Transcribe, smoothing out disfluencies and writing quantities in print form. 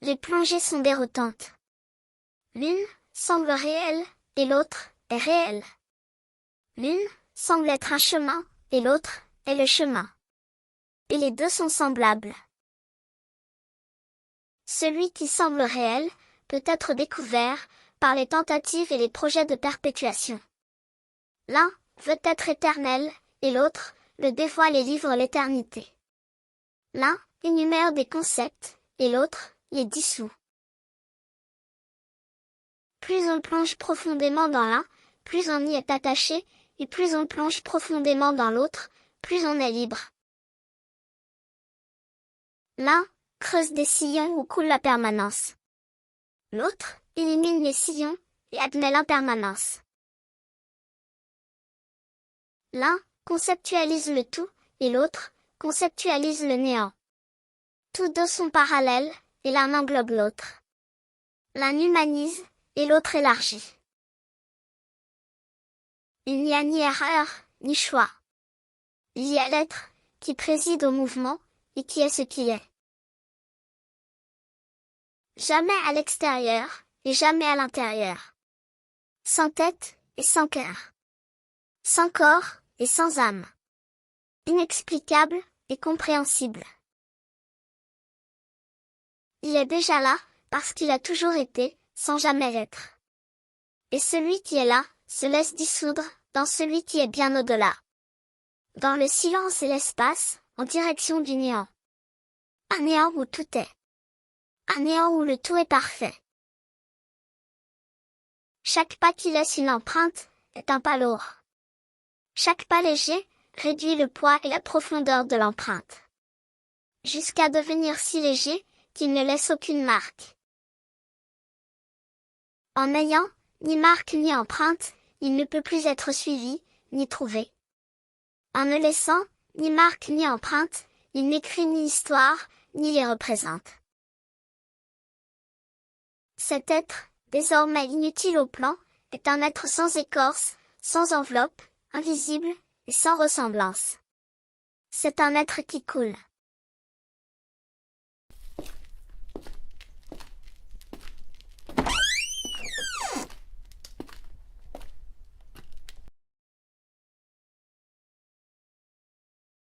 Les plongées sont déroutantes. L'une semble réelle, et l'autre est réelle. L'une semble être un chemin, et l'autre est le chemin. Et les deux sont semblables. Celui qui semble réel peut être découvert par les tentatives et les projets de perpétuation. L'un veut être éternel, et l'autre le dévoile et livre l'éternité. L'un énumère des concepts, et l'autre les dissout. Plus on plonge profondément dans l'un, plus on y est attaché, et plus on plonge profondément dans l'autre, plus on est libre. L'un creuse des sillons où coule la permanence. L'autre élimine les sillons et admet l'impermanence. L'un conceptualise le tout, et l'autre conceptualise le néant. Tous deux sont parallèles, et l'un englobe l'autre. L'un humanise, et l'autre élargit. Il n'y a ni erreur, ni choix. Il y a l'être, qui préside au mouvement, et qui est ce qui est. Jamais à l'extérieur, et jamais à l'intérieur. Sans tête, et sans cœur. Sans corps, et sans âme. Inexplicable, et compréhensible. Il est déjà là, parce qu'il a toujours été, sans jamais être. Et celui qui est là, se laisse dissoudre, dans celui qui est bien au-delà. Dans le silence et l'espace, en direction du néant. Un néant où tout est. Un néant où le tout est parfait. Chaque pas qui laisse une empreinte, est un pas lourd. Chaque pas léger, réduit le poids et la profondeur de l'empreinte. Jusqu'à devenir si léger, qu'il ne laisse aucune marque. En n'ayant ni marque ni empreinte, il ne peut plus être suivi, ni trouvé. En ne laissant ni marque ni empreinte, il n'écrit ni histoire, ni les représente. Cet être, désormais inutile au plan, est un être sans écorce, sans enveloppe, invisible, et sans ressemblance. C'est un être qui coule.